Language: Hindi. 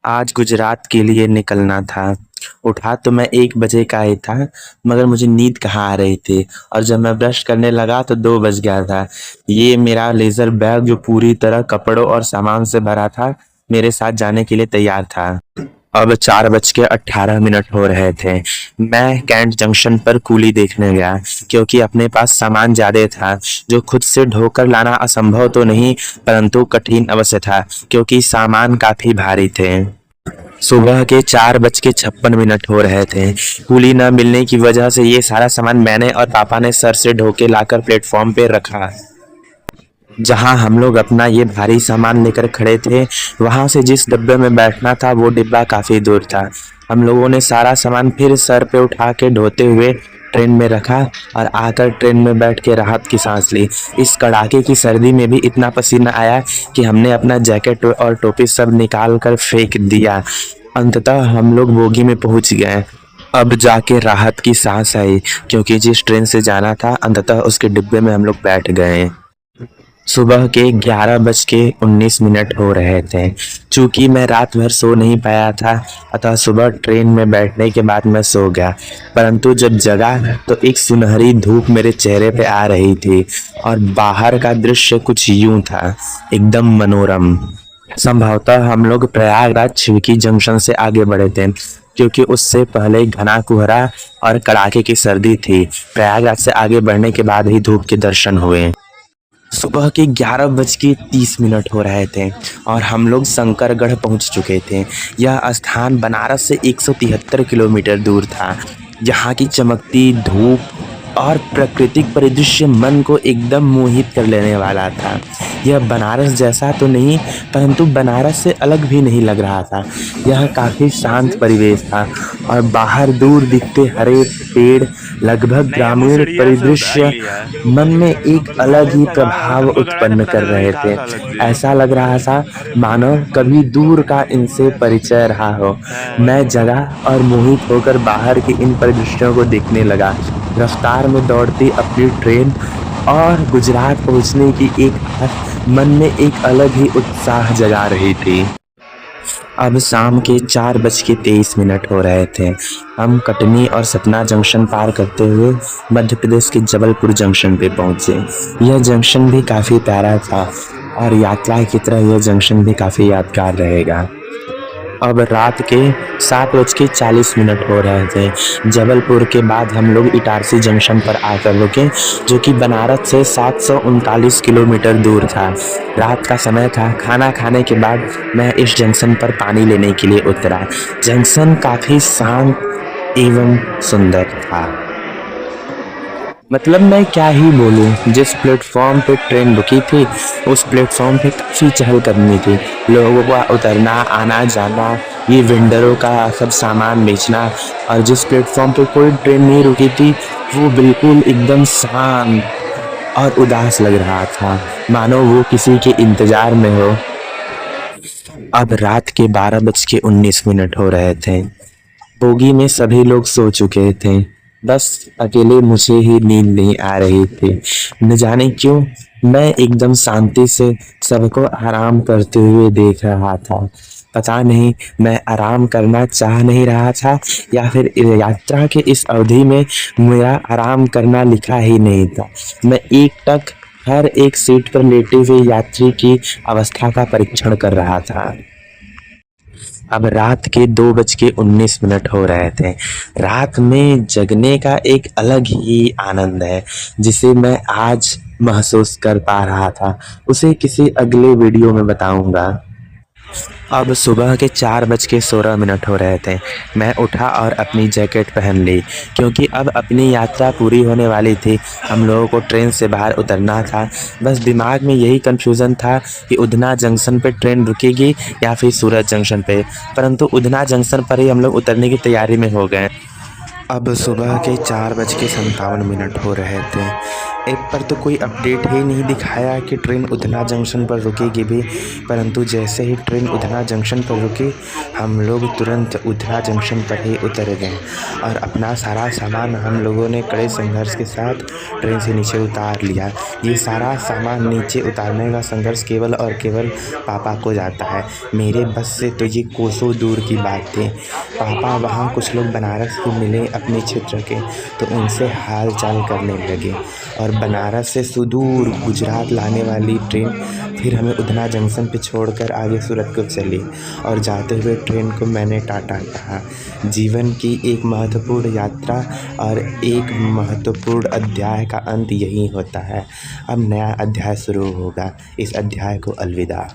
आज गुजरात के लिए निकलना था। उठा तो मैं 1 बजे का ही था, मगर मुझे नींद कहाँ आ रही थी और जब मैं ब्रश करने लगा तो 2 बज गया था। ये मेरा लेज़र बैग जो पूरी तरह कपड़ों और सामान से भरा था, मेरे साथ जाने के लिए तैयार था। अब 4:18 हो रहे थे। मैं कैंट जंक्शन पर कूली देखने गया, क्योंकि अपने पास सामान ज्यादा था, जो खुद से ढोकर लाना असंभव तो नहीं, परंतु कठिन अवश्य था, क्योंकि सामान काफी भारी थे। सुबह के 4:56 हो रहे थे। कूली न मिलने की वजह से ये सारा सामान मैंने और पापा ने सर से ढो के लाकर प्लेटफॉर्म पे रखा। जहां हम लोग अपना ये भारी सामान लेकर खड़े थे, वहां से जिस डिब्बे में बैठना था वो डिब्बा काफी दूर था। हम लोगों ने सारा सामान फिर सर पे उठा के ढोते हुए ट्रेन में रखा और आकर ट्रेन में बैठ के राहत की सांस ली। इस कड़ाके की सर्दी में भी इतना पसीना आया कि हमने अपना जैकेट और टोपी सब निकाल कर फेंक दिया। अंततः हम लोग बोगी में पहुंच गए। अब जाके राहत की सांस आई, क्योंकि जिस ट्रेन से जाना था अंततः उसके डिब्बे में हम लोग बैठ गए। सुबह के 11:19 हो रहे थे। चूंकि मैं रात भर सो नहीं पाया था, अतः सुबह ट्रेन में बैठने के बाद मैं सो गया। परंतु जब जगा तो एक सुनहरी धूप मेरे चेहरे पे आ रही थी और बाहर का दृश्य कुछ यूं था, एकदम मनोरम। संभवतः हम लोग प्रयागराज छिवकी जंक्शन से आगे बढ़े थे, क्योंकि उससे पहले घना कोहरा और कड़ाके की सर्दी थी। प्रयागराज से आगे बढ़ने के बाद ही धूप के दर्शन हुए। सुबह के 11:30 हो रहे थे और हम लोग शंकरगढ़ पहुंच चुके थे। यह स्थान बनारस से 173 किलोमीटर दूर था। यहाँ की चमकती धूप और प्राकृतिक परिदृश्य मन को एकदम मोहित कर लेने वाला था। यह बनारस जैसा तो नहीं, परंतु बनारस से अलग भी नहीं लग रहा था। यह काफी शांत परिवेश था और बाहर दूर दिखते हरे पेड़, लगभग ग्रामीण परिदृश्य मन में एक अलग ही प्रभाव उत्पन्न कर रहे थे। ऐसा लग रहा था मानो कभी दूर का इनसे परिचय रहा हो। मैं जगा और मोहित होकर बाहर के इन परिदृश्यों को देखने लगा। रफ्तार में दौड़ती अपनी ट्रेन और गुजरात पहुंचने की एक आस मन में एक अलग ही उत्साह जगा रही थी। अब शाम के 4:23 हो रहे थे। हम कटनी और सतना जंक्शन पार करते हुए मध्य प्रदेश के जबलपुर जंक्शन पे पहुंचे। यह जंक्शन भी काफ़ी प्यारा था और यात्रा की तरह यह जंक्शन भी काफ़ी यादगार रहेगा। अब रात के 7:40 हो रहे थे। जबलपुर के बाद हम लोग इटारसी जंक्शन पर आकर रुके, जो कि बनारस से 739 किलोमीटर दूर था। रात का समय था। खाना खाने के बाद मैं इस जंक्शन पर पानी लेने के लिए उतरा। जंक्शन काफ़ी शांत एवं सुंदर था। मतलब मैं क्या ही बोलूं, जिस प्लेटफॉर्म पे ट्रेन रुकी थी उस प्लेटफॉर्म पे काफ़ी चहलकदमी थी। लोगों का उतरना, आना जाना, ये वेंडरों का सब सामान बेचना। और जिस प्लेटफॉर्म पे कोई ट्रेन नहीं रुकी थी वो बिल्कुल एकदम शांत और उदास लग रहा था, मानो वो किसी के इंतजार में हो। अब रात के 12:19 हो रहे थे। बोगी में सभी लोग सो चुके थे, बस अकेले मुझे ही नींद नहीं आ रही थी। न जाने क्यों मैं एकदम शांति से सबको आराम करते हुए देख रहा था। पता नहीं मैं आराम करना चाह नहीं रहा था या फिर यात्रा के इस अवधि में मेरा आराम करना लिखा ही नहीं था। मैं एकटक हर एक सीट पर लेटे हुए यात्री की अवस्था का परीक्षण कर रहा था। अब रात के 2:19 हो रहे थे। रात में जगने का एक अलग ही आनंद है, जिसे मैं आज महसूस कर पा रहा था। उसे किसी अगले वीडियो में बताऊंगा। अब सुबह के 4:16 हो रहे थे। मैं उठा और अपनी जैकेट पहन ली, क्योंकि अब अपनी यात्रा पूरी होने वाली थी। हम लोगों को ट्रेन से बाहर उतरना था। बस दिमाग में यही कन्फ्यूज़न था कि उधना जंक्शन पे ट्रेन रुकेगी या फिर सूरत जंक्शन पे, परंतु उधना जंक्शन पर ही हम लोग उतरने की तैयारी में हो गए। अब सुबह के 4:57 हो रहे थे। ऐप पर तो कोई अपडेट ही नहीं दिखाया कि ट्रेन उधना जंक्शन पर रुकेगी भी, परंतु जैसे ही ट्रेन उधना जंक्शन पर रुकी हम लोग तुरंत उधना जंक्शन पर ही उतर गए और अपना सारा सामान हम लोगों ने कड़े संघर्ष के साथ ट्रेन से नीचे उतार लिया। ये सारा सामान नीचे उतारने का संघर्ष केवल और केवल पापा को जाता है। मेरे बस से तो ये कोसों दूर की बात थी। पापा वहाँ कुछ लोग बनारस के मिले अपने क्षेत्र के, तो उनसे हाल चाल करने लगे और बनारस से सुदूर गुजरात लाने वाली ट्रेन फिर हमें उधना जंक्शन पे छोड़कर आगे सूरत को चली और जाते हुए ट्रेन को मैंने टाटा कहा। जीवन की एक महत्वपूर्ण यात्रा और एक महत्वपूर्ण अध्याय का अंत यही होता है। अब नया अध्याय शुरू होगा। इस अध्याय को अलविदा।